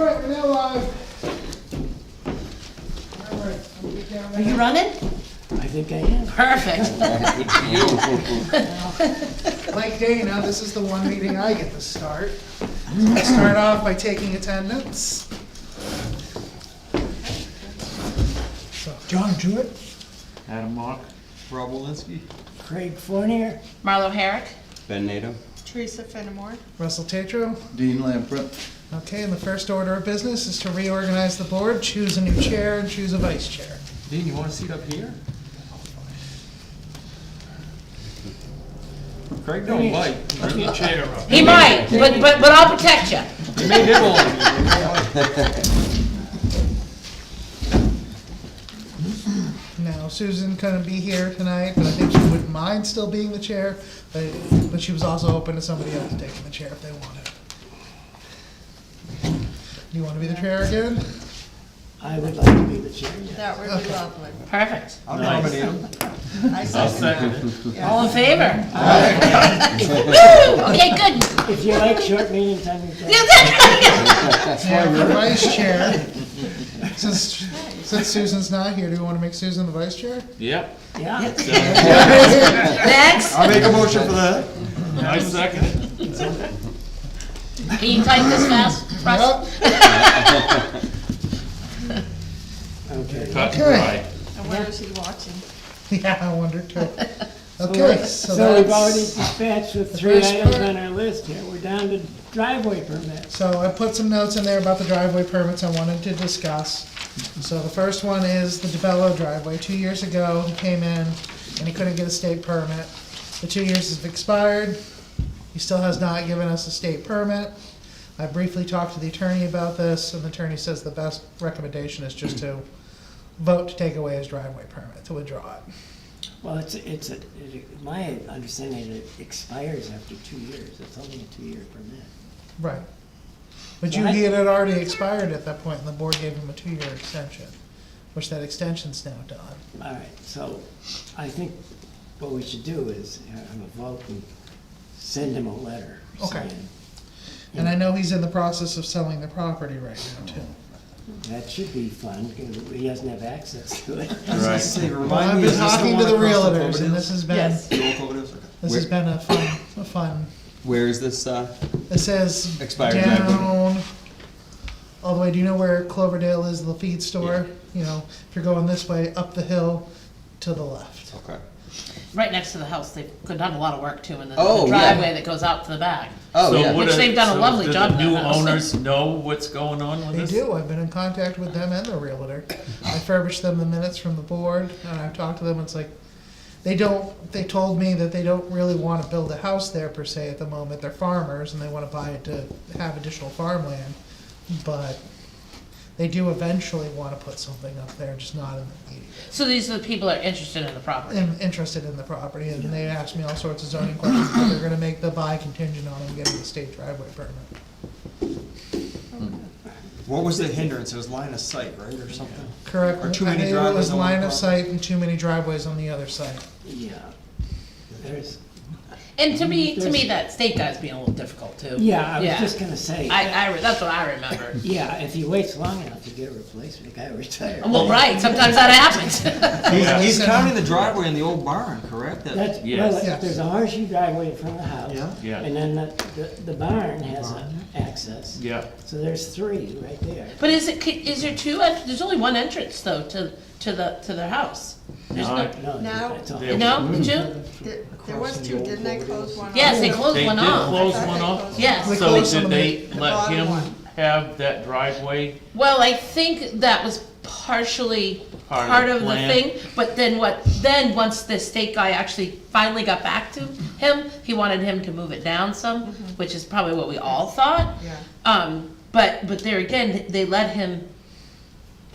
right, we're now live. All right, I'm gonna get down Are you there. running? I think I am. Perfect. Like Dana, this is the one meeting I get to start. I start off by taking attendance. So, John Jewett, Adam Mock. Rob Walensky. Craig Fournier. Marlo Herrick. Ben Nato. Teresa Fenimore. Russell Tatro. Dean Lamprey. Okay, and the first order of business is to reorganize the board, choose a new chair, and choose a vice chair. Dean, you want a seat up here? Craig don't bite. Bring your chair up. He might, but I'll protect you. He may nibble on you. Now, Susan couldn't be here tonight, but I think she wouldn't mind still being the chair, but she was also open to somebody else taking the chair if they wanted. You want to be the chair again? I would like to be the chair, yes. That would be lovely. Perfect. I'll nominate him. I I'll second it. Yeah. All in favor? Okay, good. If you like short meeting time, you can. Now, for vice chair, since Susan's not here, do you want to make Susan the vice chair? Yep. Yeah. Next. I'll make a motion for that. I second it. Can you type this fast, Russ? Okay. Cut and Okay. dry. And where is he watching? Yeah, I wonder too. Okay, so So we've already that's, dispatched with the 3 first items part. on our list here. We're down to driveway permits. so I put some notes in there about the driveway permits I wanted to discuss. So the first one is the DeBello driveway. 2 years ago, he came in and he couldn't get a state permit. The 2 years have expired. He still has not given us a state permit. I briefly talked to the attorney about this, and the attorney says the best recommendation is just to vote to take away his driveway permit, to withdraw it. Well, my understanding is it expires after 2 years. It's only a 2-year permit. Right. But Right. he had already expired at that point, and the board gave him a 2-year extension, which that extension's now done. All right, so I think what we should do is have a vote and send him a letter Okay. saying. And I know he's in the process of selling the property right now, too. That should be fun, because he doesn't have access to it. Right. Say, Well, remind I've me, been is this the talking one to the across realtors, and Cloverdale's? this has been, Yes. The old Cloverdale's? Okay. this has been a fun, Where is this, it says Expired down, all the way, do you know where Cloverdale is, the feed store? You know, if you're going this way, up the hill to the left. Okay. Right next to the house. They've done a lot of work too in the Oh, yeah. driveway that goes out to the back. Oh, So yeah. what Which they've done a so lovely do job the in new that house. owners know what's going on with They this? do, I've been in contact with them and the realtor. I furbished them the minutes from the board, and I've talked to them, it's like, they told me that they don't really wanna build a house there per se at the moment, they're farmers, and they wanna buy it to have additional farmland, but they do eventually wanna put something up there, just not in the immediate. So these are the people that are interested in the property. I'm interested in the property, and they asked me all sorts of zoning questions, but they're gonna make the buy contingent on them getting the state driveway permit. What was the hindrance? It was line of sight, right, or something? Correct, Or I too many think it driveways was on one line of property? sight and too many driveways on the other side. Yeah. There's, And to me, that state guy's being a little difficult too. yeah, I was just gonna say. That's what I remember. Yeah, if he waits long enough to get a replacement, the guy will retire. Well, right, sometimes that happens. He's counting the driveway in the old barn, correct? That- That's, Yes. well, Yes. there's a horseshoe driveway in front of the house. Yeah. Yeah. And then the barn has access. Yeah. So there's 3 right there. But is there two, there's only one entrance though to their house. There's no, No. That's all. There- no, two? There was 2, didn't they close one off? Yes, they closed They one did off. close I thought one they off? closed Yes. We So closed some did of they the let bottom him one. have that driveway? Well, I think that was partially Part of part the of the plan. thing, but then once the state guy actually finally got back to him, he wanted him to move it down some, which is probably what we all thought. Yeah. But there again, they let him,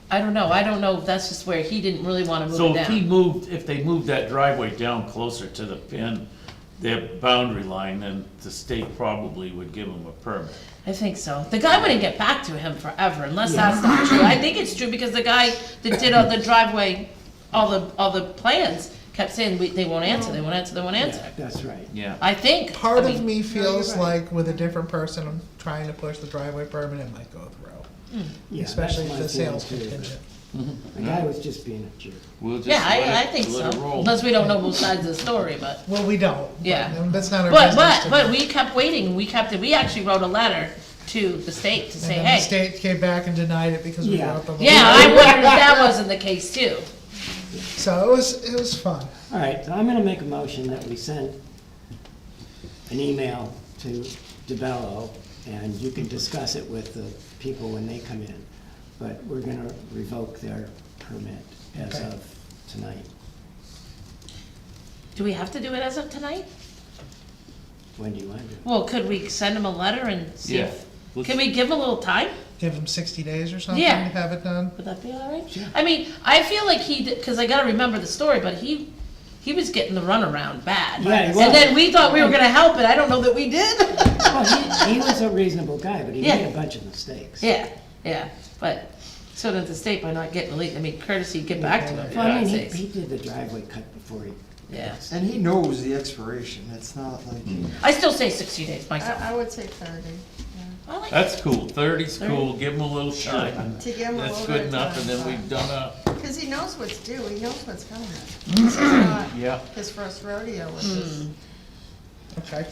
I don't know if that's just where he didn't really wanna move So it down. if they moved that driveway down closer to the pin, their boundary line, then the state probably would give them a permit. I think so. The guy wouldn't get back to him forever unless that's not true. I think it's true because the guy that did all the driveway, all the plans kept saying, they won't answer, they won't answer, they won't answer. Yeah, that's right. Yeah. I think. Part I of mean, me feels you're right. like with a different person trying to push the driveway permit, it might go through. Yeah, especially that's if the my sales feeling too, contingent. but The guy was just being a jerk. We'll just Yeah, I let think it so, roll. unless we don't know both sides of the story, but. Well, we don't. Yeah. That's not our But, business to but know. we kept waiting, we actually wrote a letter to the state to say, And then the hey. state came back and denied it because we Yeah. wrote the law. Yeah, I wondered if that wasn't the case too. So it was fun. All right, so I'm gonna make a motion that we send an email to DeBello, and you can discuss it with the people when they come in. But we're gonna revoke their permit as Okay. of tonight. Do we have to do it as of tonight? When do you want to do it? Well, could we send him a letter and see Yeah. if, Let's- can we give him a little time? Give them 60 days or something Yeah. to have it done. Would that be all right? I mean, I feel like he did, cause I gotta remember the story, but he was getting the runaround bad. Yeah, he And was. then we thought we were gonna help it, I don't know that we did. Well, he was a reasonable guy, but he made Yeah. a bunch of mistakes. Yeah, but so did the state by not getting the lead, I mean, courtesy, get back to him, for Well, I God's mean, sakes. he did the driveway cut before he. Yeah. And he knows the expiration, it's not like. I still say 60 days myself. I would say 30, yeah. I like That's cool, 30's cool, give him a little time. To give him a That's little good bit of enough, and then time, we've done Because he knows what's due, he knows what's coming. This is not yeah, his first rodeo with this. Okay.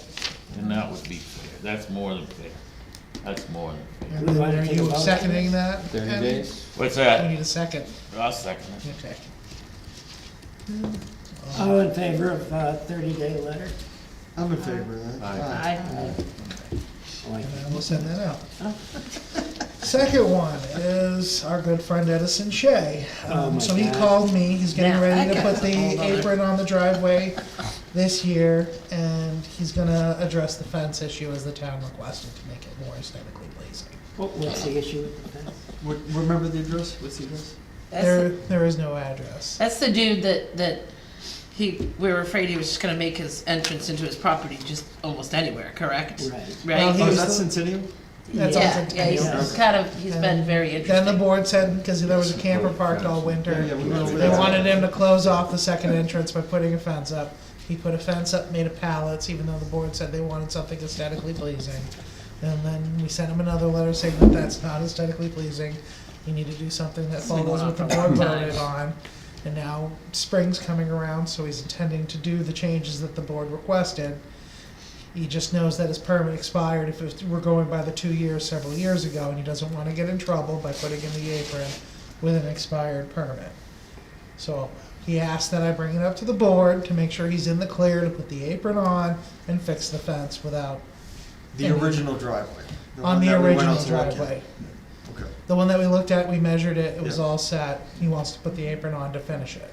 and that would be fair, that's more than fair. That's more than fair. And We wanna are take a you vote? seconding that? 30 Andy? days? What's We that? need a second. I'll second it. Okay. All in favor of 30-day letter? I'm in favor of that. Aye. I, Like, And then we'll send that out. Second one is our good friend Edison Shea. Oh my So he God. called me, he's getting Now, ready to I put got the a whole other- apron on the driveway this year, and he's gonna address the fence issue as the town requested to make it more aesthetically pleasing. what's the issue with the fence? Remember the address? What's the address? There is no address. that's the dude that we were afraid he was just gonna make his entrance into his property just almost anywhere, correct? Right. Well, Right? he Oh, is was that the- Centennial? That's Yeah, also yeah, he's kind of, he's been very Then the interesting. board said, because there was a camper parked all winter, Yeah, we went over they that. wanted him to close off the second entrance by putting a fence up. He put a fence up made of pallets, even though the board said they wanted something aesthetically pleasing. And then we sent him another letter saying that that's not aesthetically pleasing. You need to do something that been follows going what the on for a board long time. voted on. And now spring's coming around, so he's intending to do the changes that the board requested. He just knows that his permit expired if we're going by the 2 years several years ago, and he doesn't wanna get in trouble by putting in the apron with an expired permit. So he asked that I bring it up to the board to make sure he's in the clear to put the apron on and fix the fence without, The original driveway. on one the that we went original out to look at. driveway. Okay. The one that we looked at, we measured it, it was Yeah. all set. He wants to put the apron on to finish it.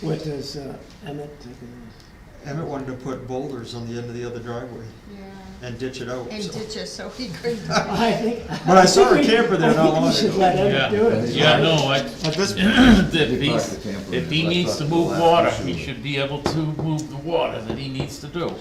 What does Emmett think of this? Emmett wanted to put boulders on the end of the other driveway Yeah. and ditch it out. And so. ditch it so he couldn't. I think. But I saw a think we- camper there not long I think we should ago. let Emmett Yeah, do it. yeah, no, At this point, if he needs to move water, he should be able to move the water that he needs to do.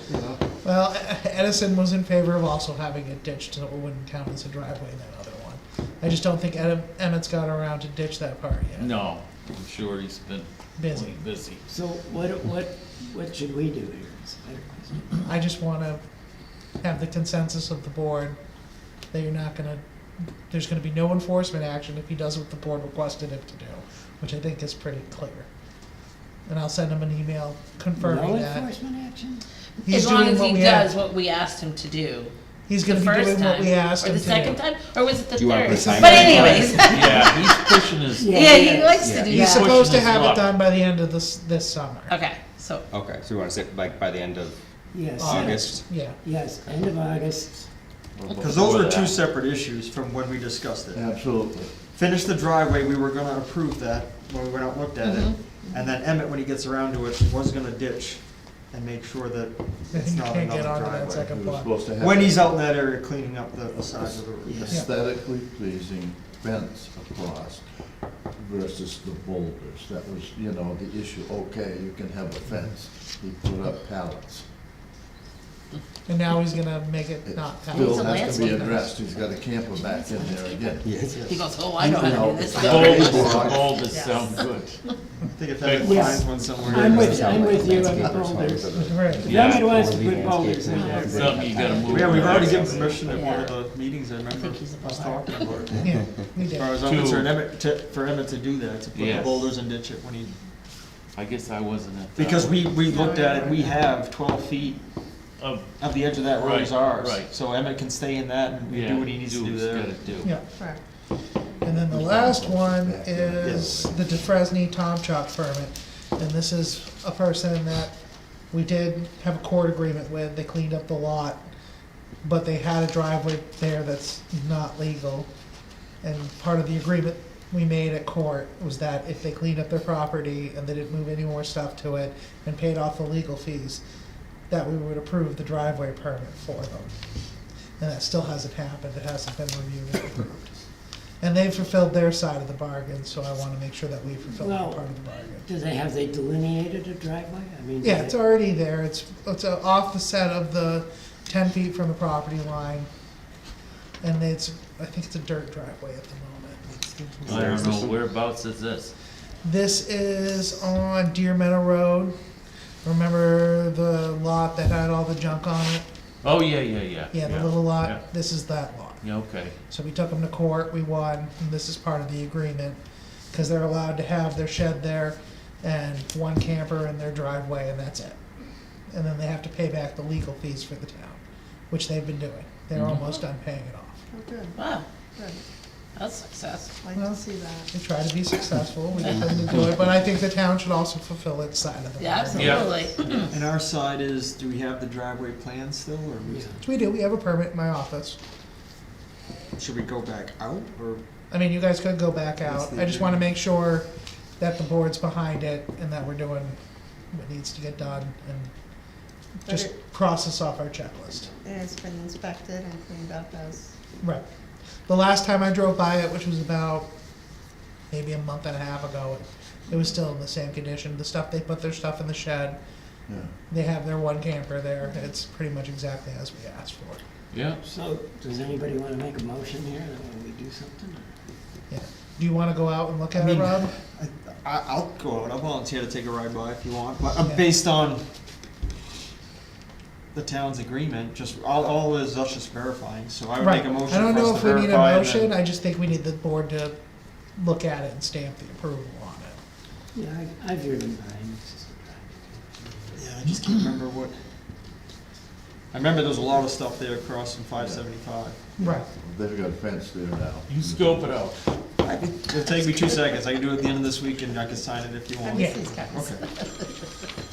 Well, Edison was in favor of also having it ditched so it wouldn't count as a driveway in that other one. I just don't think Emmett's got around to ditch that part yet. No, I'm sure he's been Busy. plenty busy. So what should we do here? Is a better question. I just wanna have the consensus of the board that you're not gonna, there's gonna be no enforcement action if he does what the board requested him to do, which I think is pretty clear. And I'll send him an email confirming No that. enforcement action? He's As long doing as what he we does asked. what we asked him to do. He's The gonna be first doing what time, we asked or him the to second do. time, or was it the Do you wanna third? put time But on it? anyways, Yeah, he's pushing his. yeah, he likes to Yeah. do He's that. supposed to Pushing his have it luck. done by the end of this summer. Okay, so, Okay, so we wanna say like by the end of Yes. August? Yeah. Yes, end of August. because those were two separate issues from when we discussed it. Absolutely. Finish the driveway, we were gonna approve that when we went out and looked at it. Mm-hmm. And then Emmett, when he gets around to it, was gonna ditch and make sure that it's You not can't get another onto that driveway. second We were plot. supposed to have. When he's out in that area cleaning up the sides of the road. Yeah. Aesthetically pleasing fence across versus the boulders. That was, the issue. Okay, you can have a fence. He put up pallets. And now he's gonna make it not pass. Bill a has to be landscaper. addressed, he's got a camper back in there again. He goes, oh, I know how to do this. Boulders sound good. I think if Emmett Yes. finds one somewhere. I'm with you on the boulders. Right, If Yeah. somebody wants to put boulders in there. Something you gotta move. Yeah, we've already given around. permission at one of Yeah. the meetings, I remember think he's us about talking about it. yeah, we As did. far as I'm concerned, for Emmett to do that, to put the Yes. boulders and ditch it when he, I guess I wasn't at that. because one. we looked at it, we have 12 feet Of- of the edge of that road is Right, ours. right. So Emmett can stay in that and yeah, do what he needs to do what he's there. gotta do. Yeah, Correct. and then the last one is the DeFresney Tom Chalk permit. And this is a person that we did have a court agreement with, they cleaned up the lot, but they had a driveway there that's not legal. And part of the agreement we made at court was that if they cleaned up their property and they didn't move any more stuff to it and paid off the legal fees, that we would approve the driveway permit for them. And that still hasn't happened, it hasn't been reviewed and approved. And they've fulfilled their side of the bargain, so I wanna make sure that we fulfill our Well, part of the bargain. Have they delineated a driveway? I mean. Yeah, it's already there, it's off the set of the 10 feet from the property line. And I think it's a dirt driveway at the moment. I don't know, whereabouts is this? This is on Deer Meadow Road. Remember the lot that had all the junk on it? Oh, yeah. Yeah, the little lot, yeah. this is that lot. Yeah, okay. So we took them to court, we won, and this is part of the agreement, because they're allowed to have their shed there and one camper in their driveway, and that's it. And then they have to pay back the legal fees for the town, which they've been doing. They're almost done paying it off. Oh, good, Wow, good. that's success. Like Well, to see that. They try to be successful, we get them to do it, but I think the town should also fulfill its side of the Yeah, bargain. absolutely. And our side is, do we have the driveway plan still, or Yeah. We do, we have a permit in my office. should we go back out, or? I mean, you guys could go back What's out, the I just wanna agreement? make sure that the board's behind it and that we're doing what needs to get done and But just it- cross this off our checklist. It's been inspected and cleaned up as, Right. The last time I drove by it, which was about maybe a month and a half ago, it was still in the same condition. The stuff, they put their stuff in the shed, Yeah. they have their one camper there, it's pretty much exactly as we asked for. Yeah, So, does anybody wanna make a motion here, that we do something? Yeah. Do you wanna go out and look at I it, mean, Rob? I'll go out, I'll volunteer to take a ride by if you want, but Yeah. based on the town's agreement, just, all is us just verifying, so I would make Right. a motion I don't for know us if to we need a verify and motion, then. I just think we need the board to look at it and stamp the approval on it. Yeah, I've driven by, and it's just a driveway. Yeah, I just can't remember what, I remember there was a lot of stuff there across from 575. Right. They've got a fence there now. you scope it out. It'll take me 2 seconds, I can do it at the end of this week and I can sign it if you want. Yeah. these guys. Okay.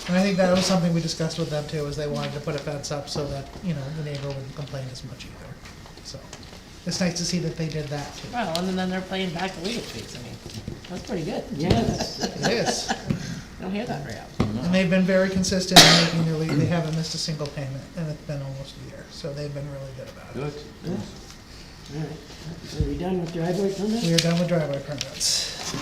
And I think that was something we discussed with them too, is they wanted to put a fence up so that, you know, the neighbor wouldn't complain as much either. So, it's nice to see that they did that too. Well, and then they're paying back the legal fees, I mean, that's pretty good. Yes. It is. You don't hear that very often. And they've been very consistent in making their leave, they haven't missed a single payment, and it's been almost a year, so they've been really good about it. Good. All right, are we done with driveway permits? We are done with driveway permits.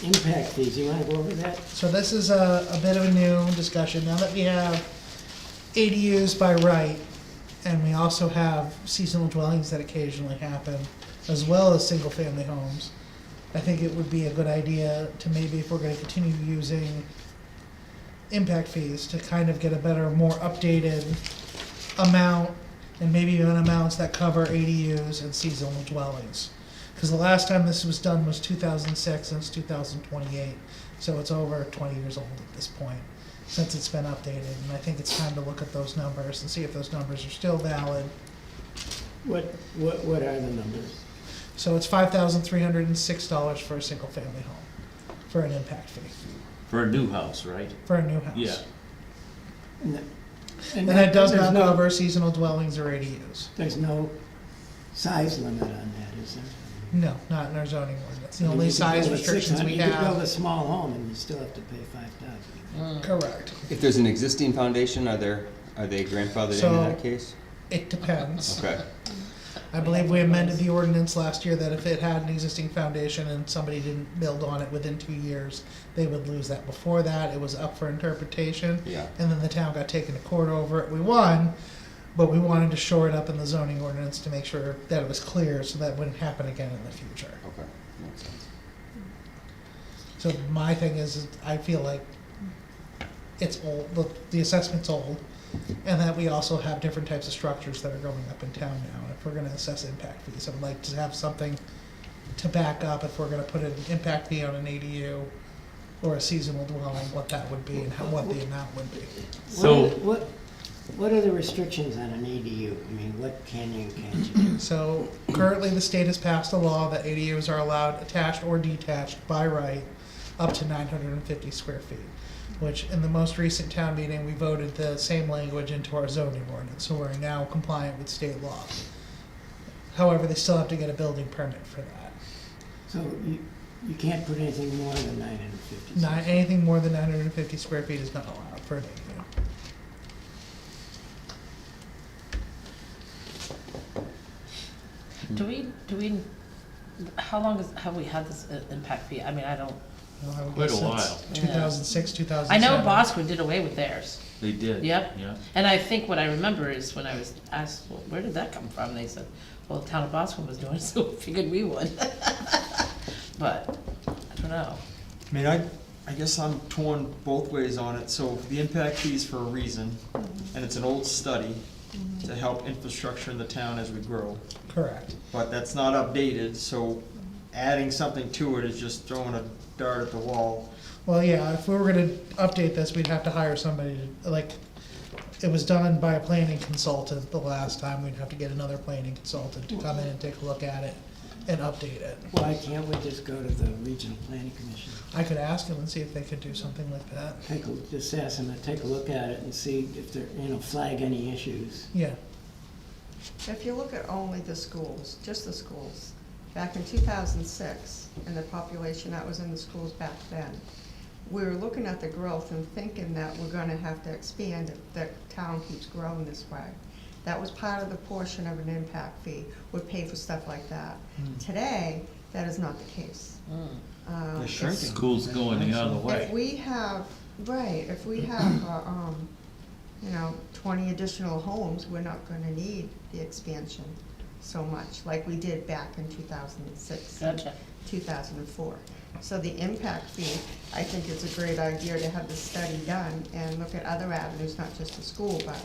Impact fees, you wanna go over that? So this is a bit of a new discussion, now that we have ADUs by right, and we also have seasonal dwellings that occasionally happen, as well as single-family homes, I think it would be a good idea to maybe, if we're gonna continue using impact fees, to kind of get a better, more updated amount, and maybe even amounts that cover ADUs and seasonal dwellings. Because the last time this was done was 2006, and it's 2028, so it's over 20 years old at this point, since it's been updated, and I think it's time to look at those numbers and see if those numbers are still valid. What are the numbers? So it's $5,306 for a single-family home, for an impact fee, For a new house, right? for a new house. Yeah. And that does there's not no- cover seasonal dwellings or ADUs. There's no size limit on that, is there? No, not in our zoning ordinance. The I mean, only you could size build a restrictions we 600 You could build a have. small home and you still have to pay $5,000. Correct. If there's an existing foundation, are they grandfathered in So- that case? It depends. Okay. I believe we amended the ordinance last year that if it had an existing foundation and somebody didn't build on it within 2 years, they would lose that. Before that, it was up for interpretation. Yeah. And then the town got taken to court over it. We won, but we wanted to shore it up in the zoning ordinance to make sure that it was clear so that wouldn't happen again in the future. Okay, makes sense. So my thing is I feel like it's old, the assessment's old, and that we also have different types of structures that are going up in town now. If we're gonna assess impact fees, I would like to have something to back up if we're gonna put an impact fee on an ADU or a seasonal dwelling, what that would be and what the amount would be. So- What are the restrictions on an ADU? I mean, what can you and can't you do? So currently, the state has passed a law that ADUs are allowed attached or detached by right up to 950 square feet, which in the most recent town meeting, we voted the same language into our zoning ordinance, so we're now compliant with state law. However, they still have to get a building permit for that. So you can't put anything more than 950? Anything more than 950 square feet is not allowed for an ADU. Do we, how long have we had this impact fee? I mean, I don't, Quite a while. 2006, 2007. I know Bosquen did away with theirs. They did. Yep. Yeah. And I think what I remember is when I was asked, well, where did that come from? They said, well, the town of Bosquen was doing it, so we figured we would. But, I don't know. I mean, I guess I'm torn both ways on it. So the impact fee is for a reason, and it's an old study to help infrastructure in the town as we grow. Correct. But that's not updated, so adding something to it is just throwing a dart at the wall. Well, yeah, if we were gonna update this, we'd have to hire somebody to, like, it was done by a planning consultant the last time, we'd have to get another planning consultant to come in and take a look at it and update it. Why can't we just go to the regional planning commission? I could ask them and see if they could do something like that. Just ask them to take a look at it and see if they're, flag any issues. Yeah, If you look at only the schools, just the schools, back in 2006, and the population that was in the schools back then, we were looking at the growth and thinking that we're gonna have to expand if the town keeps growing this way. That was part of the portion of an impact fee, would pay for stuff like that. Today, that is not the case. They're shrinking. School's going the other If way. we have, right, if we have, 20 additional homes, we're not gonna need the expansion so much, like we did back in 2006. Gotcha. 2004. So the impact fee, I think it's a great idea to have the study done and look at other avenues, not just the school, but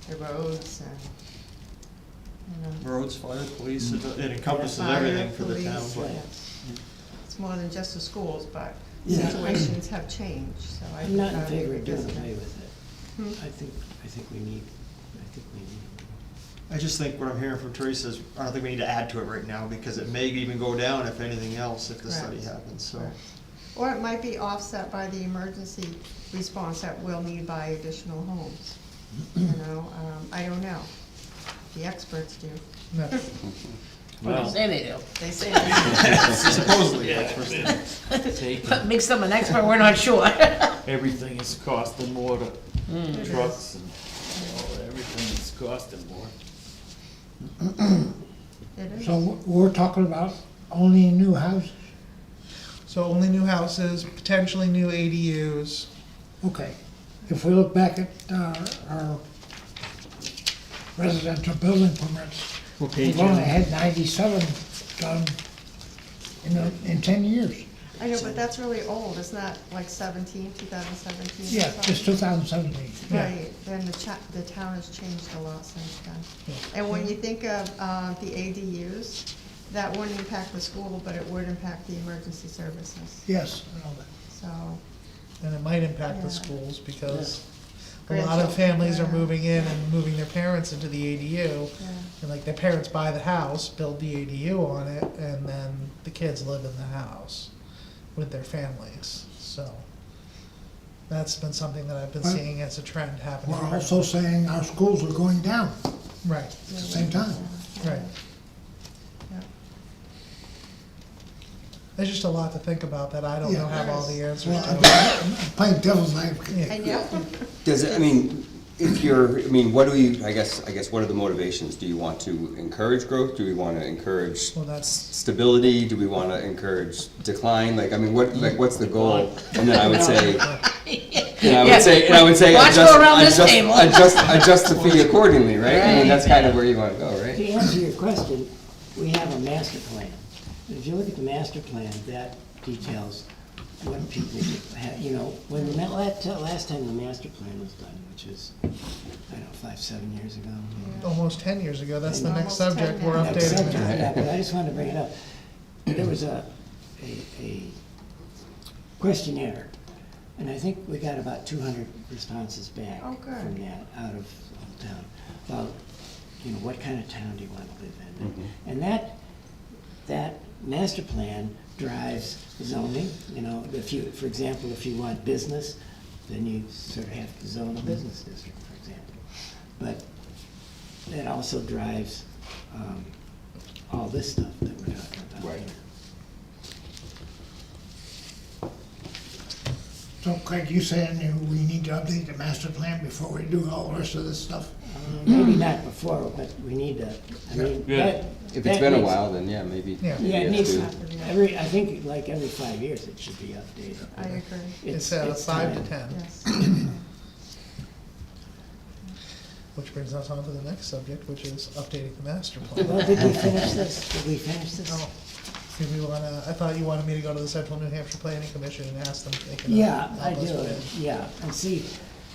the roads and, Roads, fire, police, it encompasses fire, everything for the police, town. But yeah. It's more than just the schools, but Yeah. situations have changed, so I I'm think not in that would favor be of doing good. away with it. Hmm? I think we need. I just think what I'm hearing from Teresa is, I don't think we need to add to it right now, because it may even go down if anything else, if the study Correct. happens, so. Correct. Or it might be offset by the emergency response that we'll need by additional homes. I don't know. The experts do. no, What do Well- you say they do? They say that. Supposedly, that's first thing. What makes them an expert, we're not sure. Everything is costing more to trucks and, everything is costing more. It is. So we're talking about only new houses? so only new houses, potentially new ADUs. Okay. If we look back at our residential building permits, What page we've only is it? had 97 done in 10 years. I know, but that's really old, isn't that like 2017 or Yeah, something? it's 2017. Right, then the town has changed a lot since then. And when you think of the ADUs, that wouldn't impact the school, but it would impact the emergency services, Yes, I know that. so. And it might impact the Yeah. schools because a Yeah. lot of families are Yeah. moving in and moving their parents into the ADU. Yeah. And like their parents buy the house, build the ADU on it, and then the kids live in the house with their families, so. That's been something that I've been But seeing as a trend happening. We're also saying our schools are going down Right, at the same time. right. Yeah. There's just a lot to think about that I don't know Yeah. have all the answers Well, to. I'm playing devil's advocate. And yeah, Does it, I mean, if you're, I mean, what do we, I guess, what are the motivations? Do you want to encourage growth? Do we want to encourage Well, that's, stability? Do we want to encourage decline? Like, I mean, what's the goal? And then I would say, I would say, Watch adjust, go around this adjust, table. adjust the fee accordingly, right? I mean, Right. that's kind of where you want to go, right? To answer your question, we have a master plan. If you look at the master plan, that details what people have, you know, when the last time the master plan was done, which is, I don't know, 5-7 years ago. almost 10 years ago, that's the next Almost 10 subject we're now. Next updating. subject, now. yeah, but I just wanted to bring it up. There was a questionnaire, and I think we got about 200 responses back Oh, good. from that out of town. About, you know, what kind of town do you want to live in? And that master plan drives zoning, you know, if you, for example, if you want business, then you sort of have to zone a business district, for example. But that also drives all this stuff that we're talking about. Right. So Craig, you saying we need to update the master plan before we do all the rest of this stuff? Maybe not before, but we need to, I mean, Yeah. that. If it's that been a needs- while, then yeah, maybe. Yeah. Yeah, it we needs, have to. I think like every 5 years it should be updated. I agree, It's it's 5 to time. 10. yes. Which brings us on to the next subject, which is updating the master Well, plan. did we finish this? Did we finish this? Oh, do we wanna, I thought you wanted me to go to the Central New Hampshire Planning Commission and ask them if they can. Yeah, help I us do, with it. yeah, and see,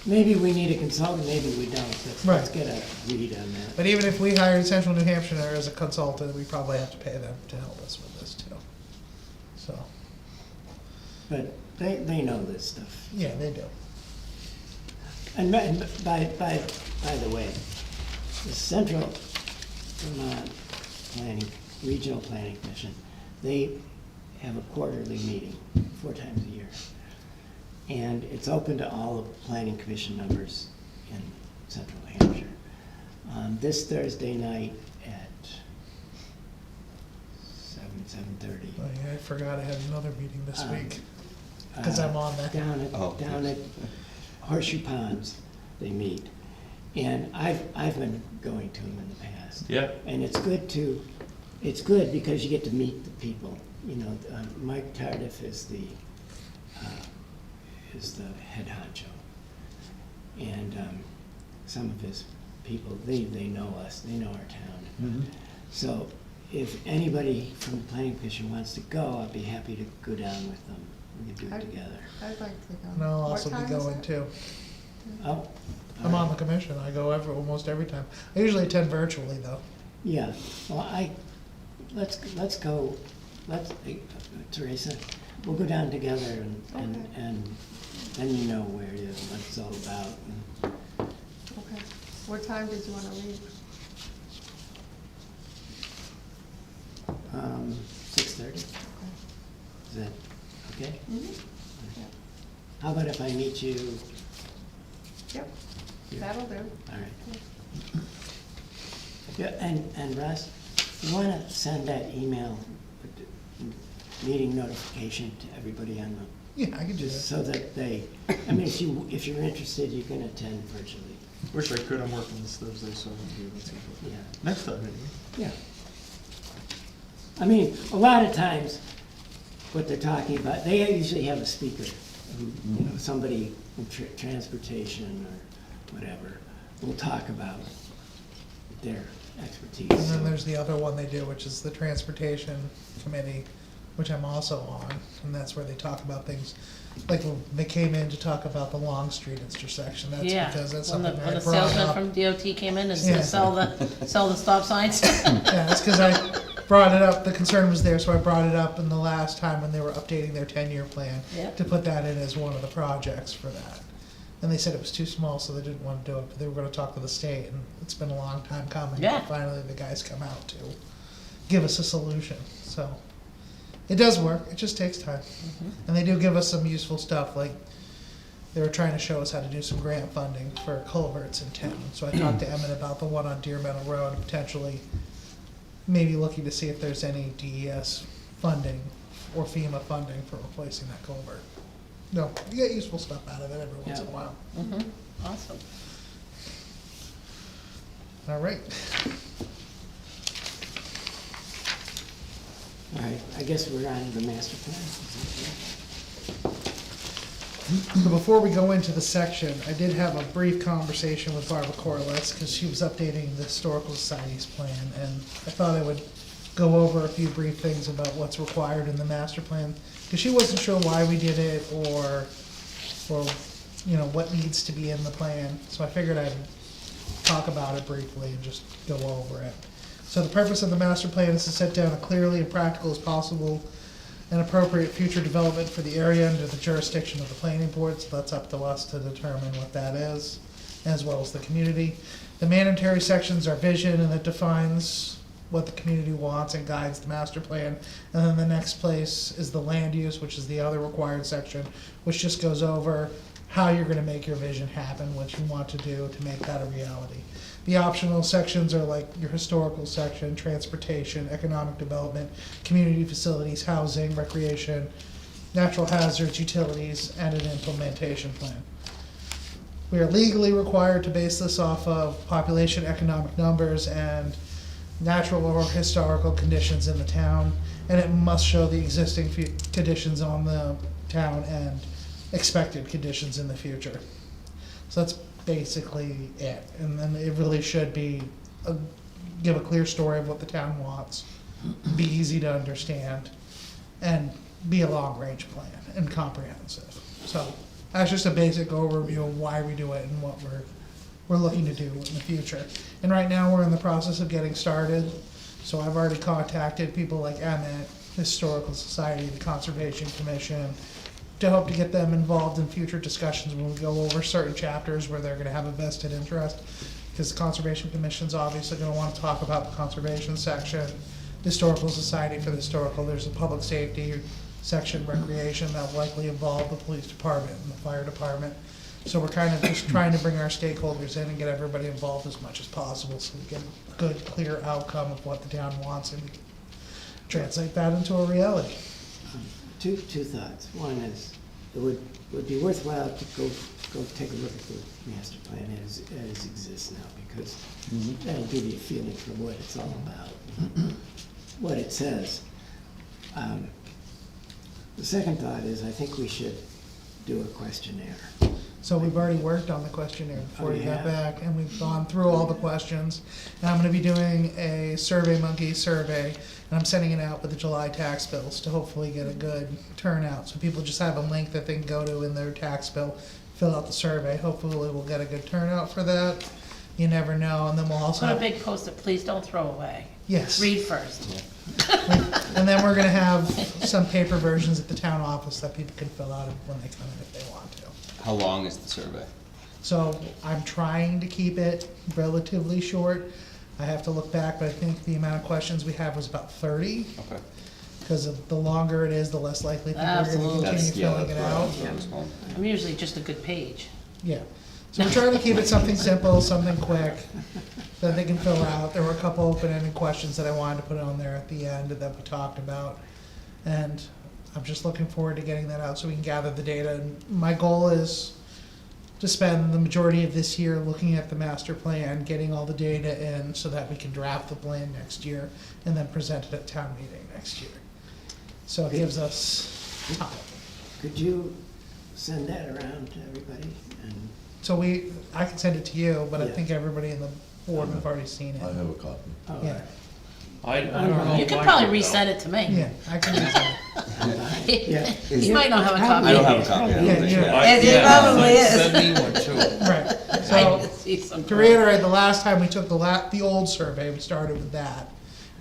maybe we need a consultant, maybe we don't, let's Right. get a read on that. But even if we hired Central New Hampshire as a consultant, we probably have to pay them to help us with this too. So, But they know this stuff. yeah, they do. And by the way, the Central Vermont Planning, Regional Planning Commission, they have a quarterly meeting, 4 times a year. And it's open to all the planning commission members in Central Hampshire. This Thursday night at 7:30. Oh, yeah, I forgot I had another meeting this Um, week, cause I'm on that. Down at Horseshoe Ponds, they meet. And I've been going to them in the past. Yeah. And it's good because you get to meet the people. You know, Mike Tardif is the head honcho. And some of his people, they know us, they know our town. So if anybody from the planning commission wants to go, I'd be happy to go down with them. We can do it together. I'd like to go. And I'll What also be time is going it? too. Oh. I'm on the commission, I go almost every time. I usually attend virtually though. Yeah, well, let's go, Teresa, we'll go down together and then you know where it is, what it's all about. Okay. What time did you wanna leave? 6:30, is that okay? Yeah. How about if I meet you, Yep, that'll do. all right? Yeah, and Russ, you wanna send that email, with the meeting notification to everybody on the, Yeah, I can do just that. so that they, I mean, if you're interested, you can attend virtually, Wish I could, I'm working this Thursday, so I wouldn't be able to. but yeah. Next time, maybe. Yeah. I mean, a lot of times, what they're talking about, they usually have a speaker, who, you know, somebody in transportation or whatever, will talk about their expertise. And then there's the other one they do, which is the transportation committee, which I'm also on, and that's where they talk about things, like when they came in to talk about the Long Street intersection, that's Yeah, because that's when the, something when I the brought salesman up. from DOT came in and Yeah. sell the stop signs. Yeah, it's because I brought it up, the concern was there, so I brought it up in the last time when they were updating their 10-year plan, Yeah. to put that in as one of the projects for that. And they said it was too small, so they didn't want to do it, but they were gonna talk to the state, and it's been a long time coming. Yeah. But finally, the guys come out to give us a solution, so. It does work, it just takes time. And they do give us some useful stuff, like, they were trying to show us how to do some grant funding for culverts in town. So I talked to Emmett about the one on Deer Meadow Road, and potentially maybe looking to see if there's any DES funding or FEMA funding for replacing that culvert. No, you get useful stuff out of it every once in a Yeah. while. Awesome. All right. All right, I guess we're on the master plan. So before we go into the section, I did have a brief conversation with Barbara Corliss, because she was updating the Historical Society's plan, and I thought I would go over a few brief things about what's required in the master plan, because she wasn't sure why we did it, or, you know, what needs to be in the plan, so I figured I'd talk about it briefly and just go over it. So the purpose of the master plan is to set down a clearly and practical as possible and appropriate future development for the area under the jurisdiction of the planning board, so that's up to us to determine what that is, as well as the community. The mandatory sections are vision, and it defines what the community wants and guides the master plan. And then the next place is the land use, which is the other required section, which just goes over how you're gonna make your vision happen, what you want to do to make that a reality. The optional sections are like your historical section, transportation, economic development, community facilities, housing, recreation, natural hazards, utilities, and an implementation plan. We are legally required to base this off of population, economic numbers, and natural or historical conditions in the town, and it must show the existing conditions on the town and expected conditions in the future. So that's basically it, and then it really should be give a clear story of what the town wants, be easy to understand, and be a long-range plan and comprehensive. So that's just a basic overview of why we do it and what we're looking to do in the future. And right now, we're in the process of getting started, so I've already contacted people like Emmett, Historical Society, the Conservation Commission, to hope to get them involved in future discussions when we go over certain chapters where they're gonna have a vested interest. Because the Conservation Commission's obviously gonna wanna talk about the conservation section, Historical Society for the historical, there's a public safety section, recreation, that'll likely involve the police department and the fire department. So we're kind of just trying to bring our stakeholders in and get everybody involved as much as possible, so we get a good, clear outcome of what the town wants, and we can translate that into a reality. Two thoughts. One is, it would be worthwhile to go take a look at the master plan as it exists now, because that'll give you a feeling for what it's all about, what it says. The second thought is, I think we should do a questionnaire. So we've already worked on the questionnaire before Oh, you got yeah? back, and we've gone through all the questions. And I'm gonna be doing a Survey Monkey survey, and I'm sending it out with the July tax bills to hopefully get a good turnout. So people just have a link that they can go to in their tax bill, fill out the survey. Hopefully we'll get a good turnout for that. You never know, and then we'll also Put a have, big post-it, please don't throw away. yes. Read first. And then we're gonna have some paper versions at the town office that people can fill out when they come in if they want to. How long is the survey? So I'm trying to keep it relatively short. I have to look back, but I think the amount of questions we have was about 30. Okay. Because the longer it is, the less likely people are Absolutely. gonna continue filling it out. Yeah. I'm usually just a good page. Yeah. So we're trying to keep it something simple, something quick, that they can fill out. There were a couple open-ended questions that I wanted to put on there at the end that we talked about. And I'm just looking forward to getting that out so we can gather the data. And my goal is to spend the majority of this year looking at the master plan, getting all the data in so that we can draft the plan next year and then present it at town meeting next year. So it gives us time. Could you send that around to everybody? And So I can send it to you, but I Yeah. think everybody in the board have already seen I it. have a copy. oh, Yeah, I don't know. You if could I probably though. resend it to me. yeah, I can resend it. Yeah. You might not have a copy. I don't have a copy, I don't Yeah, think, yeah. yeah. As it probably is. Send me one too. Right, I so see some. to reiterate, the last time we took the old survey, we started with that.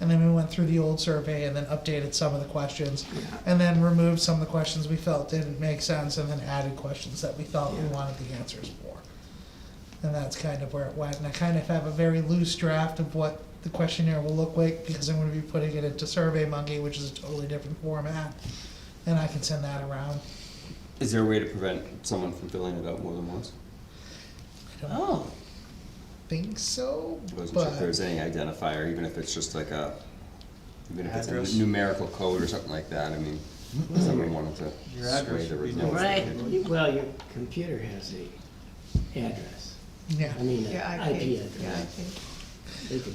And then we went through the old survey and then updated some of the questions. And then removed some of the questions we felt didn't make sense and then added questions that we thought we wanted the answers for. And that's kind of where it went. And I kind of have a very loose draft of what the questionnaire will look like because I'm gonna be putting it into Survey Monkey, which is a totally different format. And I can send that around. Is there a way to prevent someone from filling it out more than once? I don't Oh, think so, I wasn't sure if but there's any identifier, even if it's just like even if it's Address. a numerical code or something like that, I mean, if someone wanted to Your sway address the would be results. Right. Well, your computer has a address. yeah. I mean, Yeah, an IP IP, address. yeah, IP.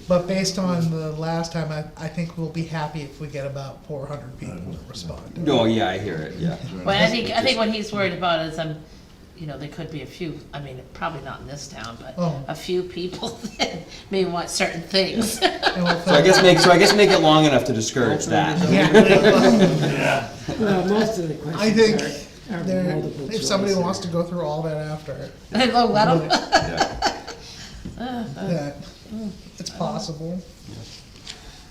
But based on the last time, I think we'll be happy if we get about 400 people to respond to it. No, yeah, I hear it, yeah. Well, I think what he's worried about is, you know, there could be a few, I mean, probably not in this town, but Oh. a few people that may want certain things. And we'll So I guess make it long enough to discourage that. Yeah. Well, most of the I think questions are there, multiple if somebody choice. wants to go through all that after, And go let 'em. Yeah. that it's possible.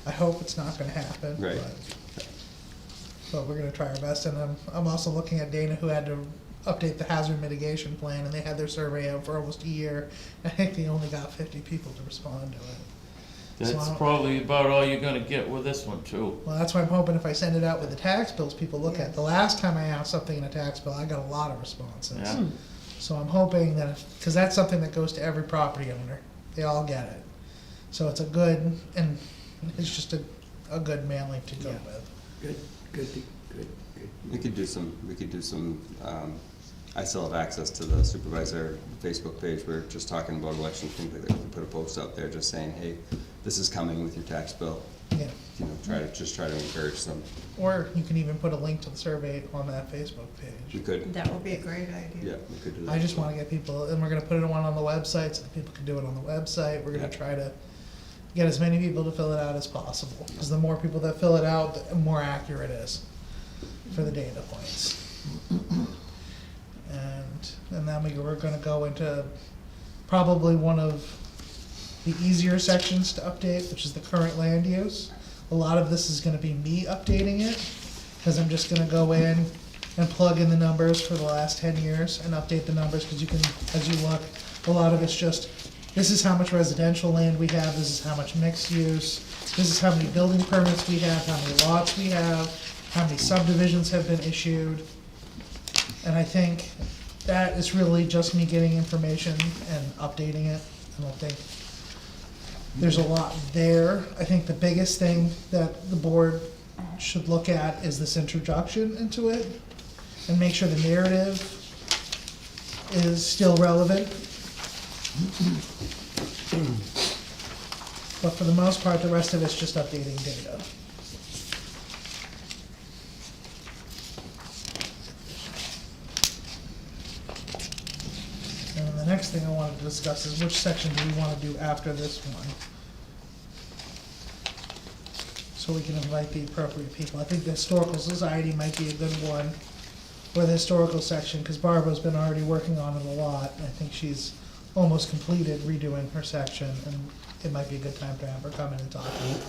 I hope it's not gonna happen, Right. but we're gonna try our best, and I'm also looking at Dana, who had to update the hazard mitigation plan, and they had their survey out for almost a year. I think they only got 50 people to respond to it. That's So- probably about all you're gonna get with this one too. Well, that's why I'm hoping if I send it out with the tax bills, people look at. The last time I asked something in a tax bill, I got a lot of responses. Yeah. So I'm hoping that, because that's something that goes to every property owner, they all get it. So it's a good, and it's just a good mailing to go Yeah. with. Good. We could do some, I still have access to the supervisor Facebook page, we're just talking about election things like that, we can put a post out there just saying, hey, this is coming with your tax bill. Yeah. You know, try to encourage some, Or you can even put a link to the survey on that Facebook we page. could, That would be a great idea. yeah, we could do that. I just wanna get people, and we're gonna put it on the website so that people can do it on the website. We're gonna Yeah. try to get as many people to fill it out as possible. Cause the more people that fill it out, the more accurate it is for the data points. And then we're gonna go into probably one of the easier sections to update, which is the current land use. A lot of this is gonna be me updating it, cause I'm just gonna go in and plug in the numbers for the last 10 years and update the numbers, cause you can, as you look, a lot of it's just, this is how much residential land we have, this is how much mixed use, this is how many building permits we have, how many lots we have, how many subdivisions have been issued. And I think that is really just me getting information and updating it. I don't think there's a lot there. I think the biggest thing that the board should look at is this introduction into it and make sure the narrative is still relevant. But for the most part, the rest of it's just updating data. And then the next thing I wanted to discuss is which section do we want to do after this one? So we can invite the appropriate people. I think the Historical Society might be a good one, or the historical section, because Barbara's been already working on it a lot. I think she's almost completed redoing her section, and it might be a good time to have her come in and talk about it.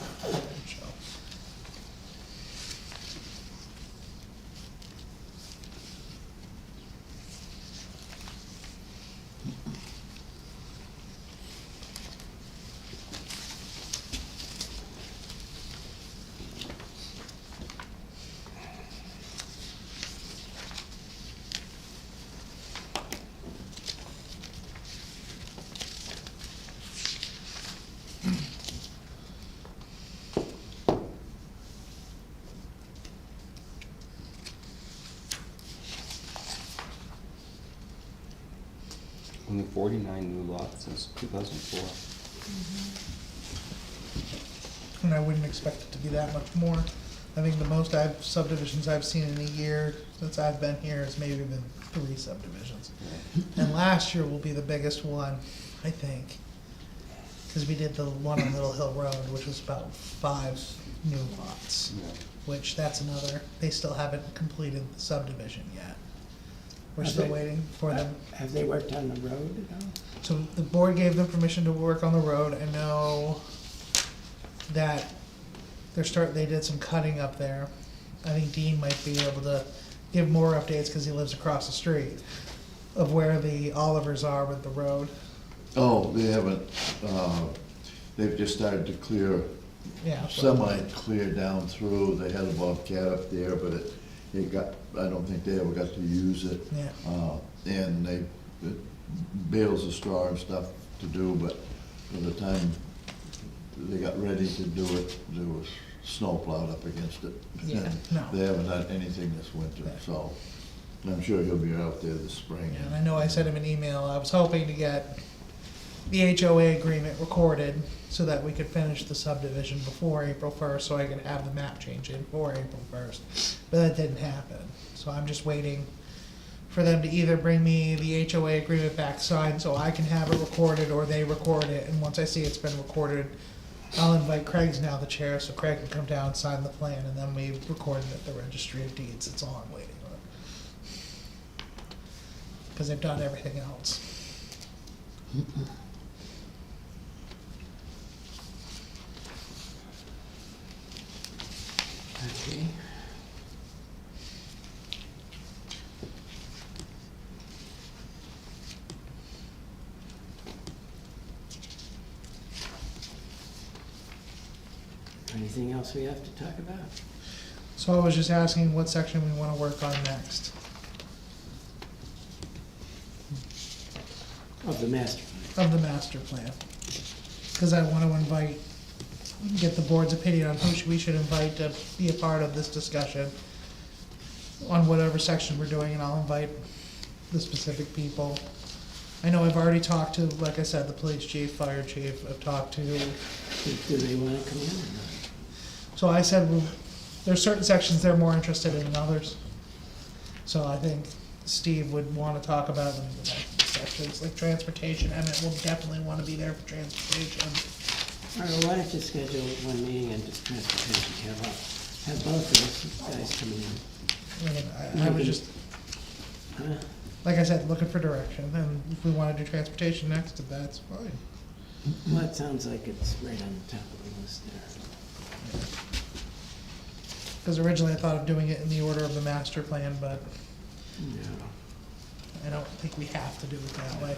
So. Only 49 new lots since 2004. And I wouldn't expect it to be that much more. I think the most subdivisions I've seen in a year since I've been here has maybe been 3 subdivisions. And last year will be the biggest one, I think, because we did the one on Little Hill Road, which was about 5 new lots, Yeah. which that's another, they still haven't completed the subdivision yet. We're Have still they- waiting for them. Have they worked on the road at all? So the board gave them permission to work on the road. I know that they did some cutting up there. I think Dean might be able to give more updates because he lives across the street of where the Olivers are with the road. Oh, they haven't, they've just started to clear, Yeah. semi-clear down through. They had a bobcat up there, but it got, I don't think they ever got to use it. Yeah. And bales of straw and stuff to do, but by the time they got ready to do it, there was snow plowed up against it. Yeah. No. They haven't done anything this winter, Yeah. so I'm sure he'll be out there this spring. And I know I sent him an email. I was hoping to get the HOA agreement recorded so that we could finish the subdivision before April first, so I could have the map change in for April first. But that didn't happen, so I'm just waiting for them to either bring me the HOA agreement back signed so I can have it recorded, or they record it, and once I see it's been recorded, I'll invite Craig's now the chair, so Craig can come down, sign the plan, and then we record it at the registry of deeds. That's all I'm waiting on. Cause they've done everything else. Okay. Anything else we have to talk about? So I was just asking what section we wanna work on next. Of the master plan. Of the master plan. Cause I wanna invite, get the board's opinion on who we should invite to be a part of this discussion on whatever section we're doing, and I'll invite the specific people. I know I've already talked to, like I said, the police chief, fire chief, I've talked to, Do they wanna come in or not? so I said, well, there's certain sections they're more interested in than others. So I think Steve would wanna talk about them, sections, like transportation. Emmett will definitely wanna be there for transportation. All right, well, why don't you schedule one meeting and just transportation, have both of us guys come in. I was just, Huh? like I said, looking for direction, and if we wanna do transportation next, that's fine. Well, it sounds like it's right on the top of the list there. Cause originally I thought of doing it in the order of the master plan, but Yeah. I don't think we have to do it that way.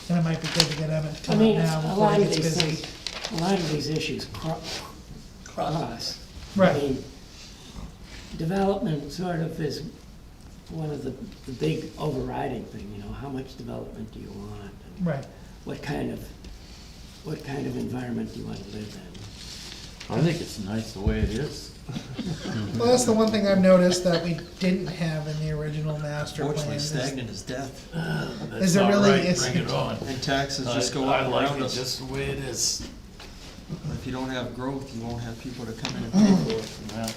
And it might be good to get Emmett to I come up mean, now a before lot he of gets these busy. things, a lot of these issues cross. I Right, mean, development sort of is one of the big overriding thing, you know, how much development do you want? And right. what kind of environment do you want to live in? I think it's nice the way it is. Well, that's the one thing I've noticed that we didn't have in the original master plan. Fortunately, is- stagnant is death, That's Is it not really- right. it's- Bring it on. and taxes just go I up like around it us. just the way it is. If you don't have growth, you won't have people to come in and pay for it. Yeah.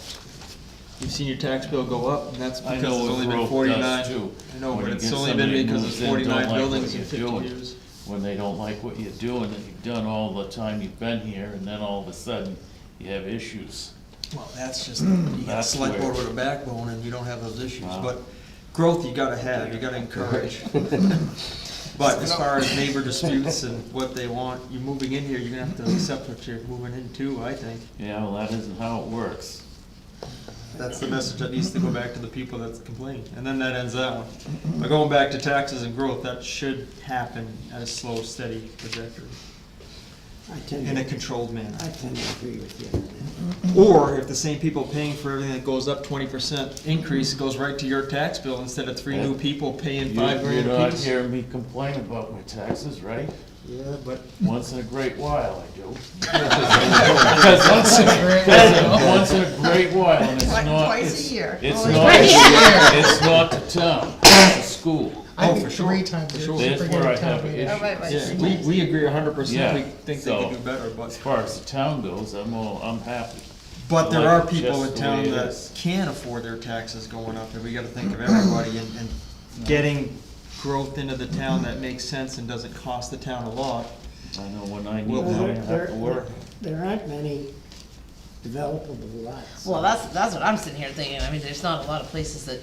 You've seen your tax bill go up, and that's I because know it's what only been growth 49. does too. I know, When but you it's get only been somebody because moves it's in, don't 49 like buildings what in you're 50 doing. years. When they don't like what you're doing, that you've done all the time you've been here, and then all of a sudden, you have issues. Well, that's just, you got a That's select board where- with a backbone, and you don't have those issues, Wow. but growth you gotta have, you gotta encourage. But as far as neighbor disputes and what they want, you moving in here, you're gonna have to accept what you're moving into, I think. Yeah, well, that isn't how it works. That's the message that needs to go back to the people that complain, and then that ends that one. But going back to taxes and growth, that should happen at a slow, steady trajectory, I tend in a to, controlled manner. I tend to agree with you on that. Or if the same people paying for everything that goes up 20% increase goes right to your tax bill instead of three new people paying $5 grand You're not apiece. hearing me complain about my taxes, right? Yeah, but Once in a great while, I do. Once in a great while. Once in a great while, and it's Twice- not. twice a it's- year. It's Only not, twice a year. it's not the town, it's the school. I Oh, think for sure, 3 times for a year. sure. That's Forget where I a town have an meeting. issue. Oh, right. yeah, we agree 100%, Yeah, we think they so- could do better, As but, far as the town goes, I'm happy. but I there like are it people just in the town way it that is. can't afford their taxes going up, and we gotta think of everybody and getting growth into the town that makes sense and doesn't cost the town a lot. I know when I need Well, it, I There- have to work. There aren't many developable lots. Well, that's what I'm sitting here thinking. I mean, there's not a lot of places that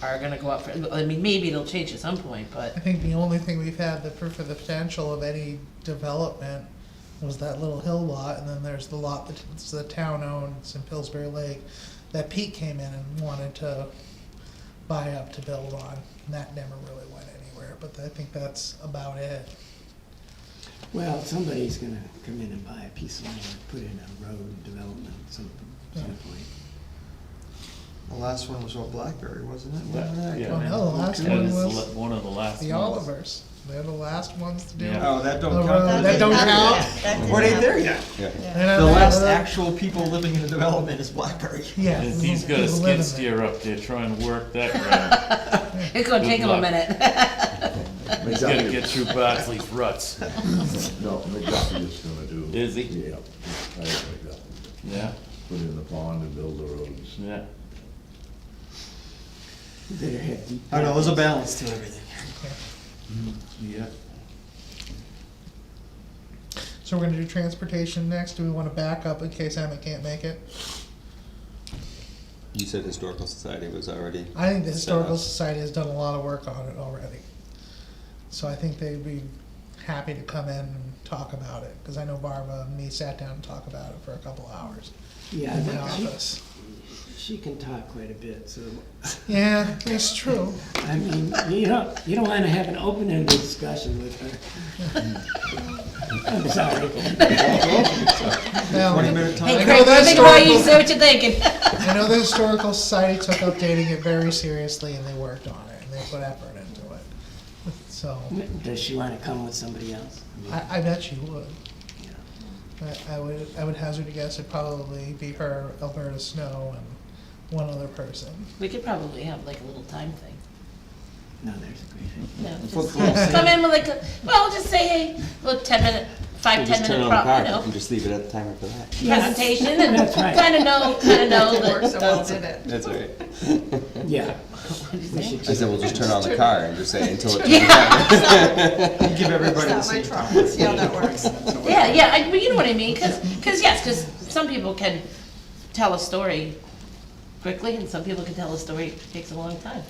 are gonna go up for, I mean, maybe it'll change at some point, but I think the only thing we've had that for the potential of any development was that little hill lot, and then there's the lot that's the town owned, it's in Pillsbury Lake, that Pete came in and wanted to buy up to build on, and that never really went anywhere, but I think that's about it. Well, somebody's gonna come in and buy a piece of land, put in a road development at some point. The last one was what, Blackberry, wasn't it? Yeah, Wasn't it? yeah. Oh, no, the last That one is was one of the last the ones. Olivers, they're the last ones to do. Yeah. Oh, that The don't road, count. that don't count? What ain't there yet? Yeah. The last actual people living in the development is Blackberry. Yeah. And he's got a people live in skid there. steer up there trying to work that ground. it's gonna Good take him a luck. minute. He's gonna get through Bartley's ruts. No, McDuffie is gonna do. Is he? Yeah, I McDuffie. Yeah, Put in the pond and build the roads. yeah. Better have deep I know, there's a balance to everything. Yeah. So we're gonna do transportation next. Do we wanna back up in case Emmett can't make it? You said Historical Society was already. I think the set Historical up. Society has done a lot of work on it already. So I think they'd be happy to come in and talk about it, because I know Barbara and me sat down and talked about it for a couple hours Yeah, in the I think office. she can talk quite a bit, so, Yeah, that's true. I mean, you don't wanna have an open-ended discussion with her. I'm sorry. 20-minute time. Hey, I Craig, know that's think about you, historical- say what you're thinking. I know the Historical Society took updating it very seriously, and they worked on it, and they put effort into it. So, Does she wanna come with somebody else? I bet she would. I would hazard a guess it'd probably be her, Alberta Snow, and one other person. We could probably have like a little time thing. No, there's a great idea. No, Flip just flop. come in with like a, well, just say, hey, look, 10-minute, So 10 just turn minute on the prop, car you know, and just leave it at the timer for that. presentation and That's right. kinda know It worked so that. well, did it? That's right. Yeah. We should I said, we'll just turn on the car and just say until it turns Yeah. on. You give everybody the Stop my same truck, time. let's see how that works. Yeah, but you know what I mean, cause some people can tell a story quickly and some people can tell a story takes a long time.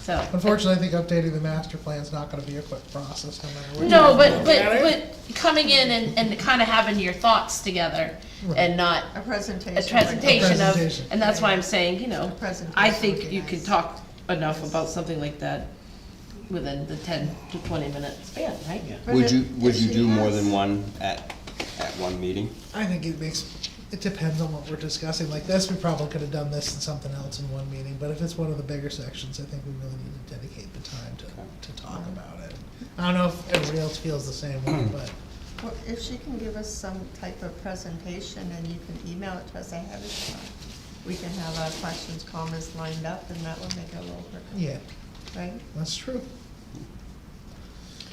So, Unfortunately, I think updating the master plan's not gonna be a quick process, no matter what. no, but coming in and kinda having your thoughts together and not A presentation. a presentation of, presentation. and that's why I'm saying, you know, presentation I would think be you nice. could talk enough about something like that within the 10 to 20 minute span, right? But Would if- you if she do more has- than one at one meeting? I think it depends on what we're discussing. Like this, we probably could have done this and something else in one meeting, but if it's one of the bigger sections, I think we really need to dedicate the time to talk about it. I don't know if everybody else feels the same way, but Well, if she can give us some type of presentation and you can email it to us ahead of time, we can have our questions, comments lined up and that would make it a little quicker, yeah, right? that's true.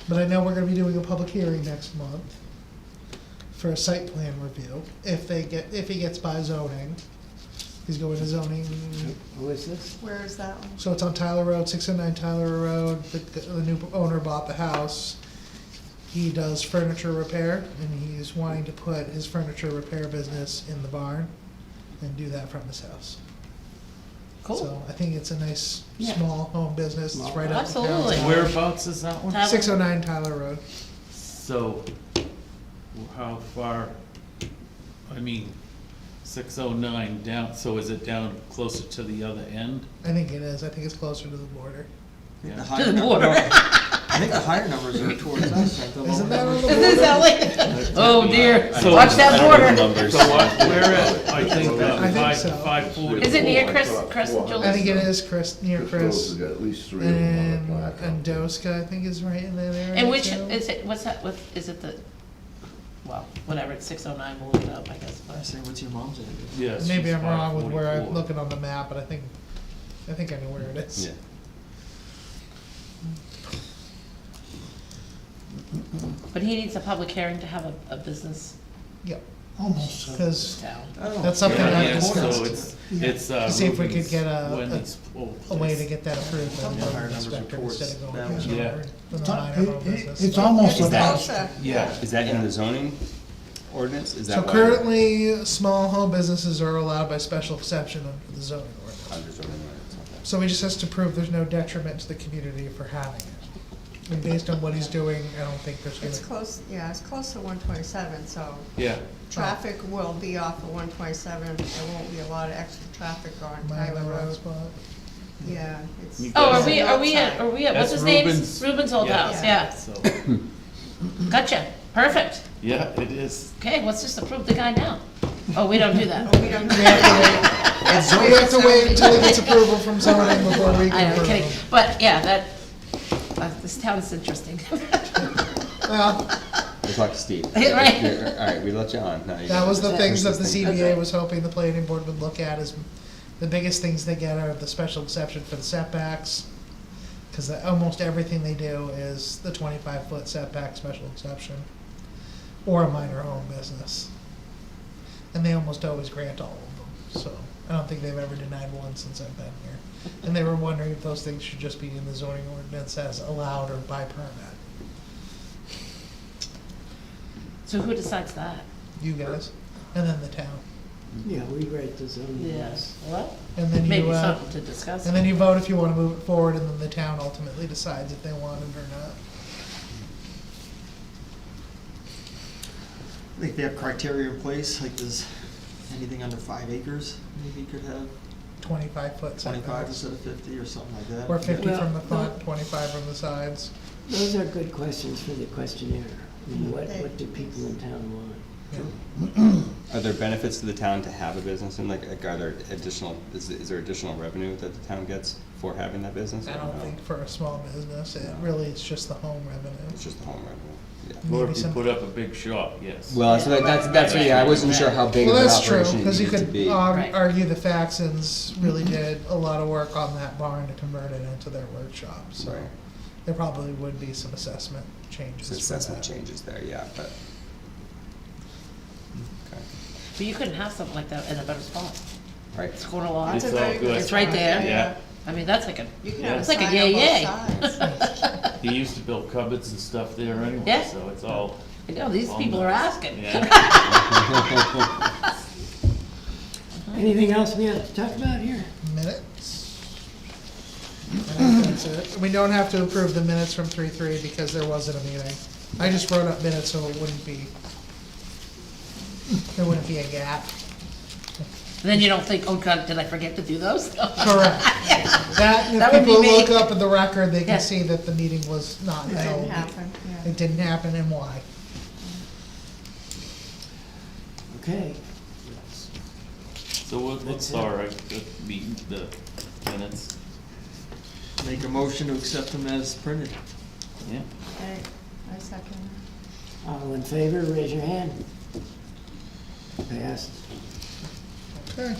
But I know we're gonna be doing a public hearing next month for a site plan review, if he gets by zoning. He's going to zoning, Who is this? Where is that one? so it's on Tyler Road, 609 Tyler Road. The new owner bought the house. He does furniture repair, and he's wanting to put his furniture repair business in the barn and do that from his house. Cool. So I think it's a nice, Yeah. small home business, it's Small. right up the town. Absolutely. Whereabouts is that one? Tyler? 609 Tyler Road. So, how far, I mean, 609 down, so is it down closer to the other end? I think it is, I think it's closer to the border. I think the Yeah. higher To the number- border. I think the higher numbers are towards us, right? The Isn't lower that on numbers- the Is this border? LA? Oh dear, So- watch that I don't know the border. numbers. So what, where at, I think, I think so. 540. Is it near Chris and Julie's? I think it is Chris, near Chris. Chris got at least three of them on And, the plaque. and Doska, I think, is right in that area. And which, too. is it, what's that, is it the, well, whatever, it's 609, we'll look it up, I guess. I but- say, what's your mom's address? Yes. Maybe it's I'm wrong with where I'm 544. looking on the map, but I think I know where it is. Yeah. But he needs a public hearing to have a business Yep, Almost. because town. Oh. that's something Yeah, I've yeah, so discussed. it's, To see if we could get Wendy's old A way to place. get that approved by the Yeah. building inspector instead of going Yeah. through Yeah. over the It's minor home business. it's almost It's about, closer. Yeah. Is that in the zoning ordinance? Is that So why? currently, small home businesses are allowed by special exception under the zoning ordinance. Under zoning ordinance, okay. So he just has to prove there's no detriment to the community for having it. And based on what he's doing, I don't think there's It's gonna, close, yeah, it's close to 127, so Yeah, traffic will be off of 127. There won't be a lot of extra traffic on my Tyler road Road. spot. Yeah, it's. You Oh, guys- are we at, what's That's his name? Ruben's- Ruben's old yeah. house, yeah. so, Gotcha, perfect. yeah, it is. Okay, let's just approve the guy now. Oh, we don't do that. We don't. We have to wait until he gets approval from zoning before we I can know, approve kidding, him. but yeah, this town is interesting. Well, We'll talk to Steve. Right. Here, all right, we let you on. Now you that was the push things that the this thing. ZBA was hoping the planning board would look at is, the biggest things they get are the special exception for the setbacks, Cause almost everything they do is the 25-foot setback special exception, or a minor home business. And they almost always grant all of them, so I don't think they've ever denied one since I've been here. And they were wondering if those things should just be in the zoning ordinance as allowed or by permit. So who decides that? You guys, and then the town. Yeah, we write the zoning laws. Well, And then maybe you, something to discuss. and then you vote if you wanna move it forward, and then the town ultimately decides if they want it or not. I think they have criteria in place, like does anything under 5 acres, maybe you could have 25-foot 25 setbacks, instead of 50 or something like that. or 50 Well, from the front, 25 from the sides. Those are good questions for the questionnaire. I mean, what do people in town want? Are there benefits to the town to have a business, and like, are there additional, is there additional revenue that the town gets for having that business? I or don't no? think for a small business, it really, it's just the home revenue. It's just the home revenue, yeah. Or Maybe if you some- put up a big shop, yes. Well, so that's, yeah, I wasn't sure how big of Well, an that's true, operation it because you needed to could be. Right. argue the Faxons really did a lot of work on that barn to convert it into their workshop, so Right. there probably would be some assessment changes Some for assessment that. changes there, yeah, but. Okay, But you couldn't have something like that in a better spot. right. It's corner lot. It's That's a all very good. It's right there. Yeah. I mean, that's like a, You can Yeah. have a It's like a sign yay, on yay. both sides. He used to build cupboards and stuff there anyway, Yeah. so it's all. I know, these all people are nice. asking. Yeah. Anything else we have to talk about here? Minutes? I think that's it. We don't have to approve the minutes from 3/3 because there wasn't a meeting. I just wrote up minutes so it wouldn't be, there wouldn't be a gap. Then you don't think, oh God, did I forget to do those? Correct. That, and That if would be people me. look up at the record, they Yeah. can see that the meeting was not It held. didn't happen, yeah. It didn't happen and why. Okay. So what's That's it. our, the meeting, the minutes? Make a motion to accept them as printed. Yeah. Okay, I second. All in favor, raise your hand. Passed. Okay.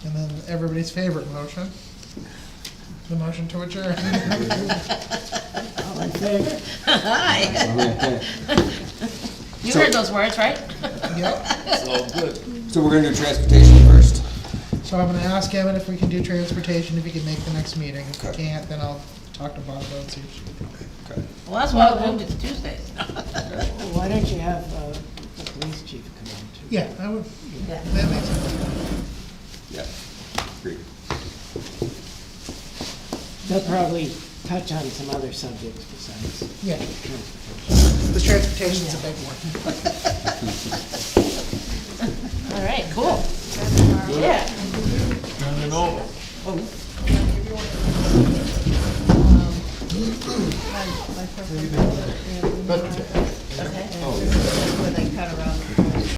And then everybody's favorite motion. The motion to adjourn. All in favor? Hi. You heard those words, right? Yep. It's all good. So we're gonna do transportation first. So I'm gonna ask Emmett if we can do transportation, if he can make the next meeting. If he Okay. can't, then I'll talk to Bob and see if she can. Okay. Well, that's why I moved it to Tuesdays. Well, why don't you have the police chief come in too? Yeah, I would, Yeah. that makes sense. Yeah, agreed. They'll probably touch on some other subjects besides Yeah, transportation. the transportation's a big one. All right, cool. Yeah. Turn it over. My first. Okay. Where they cut around.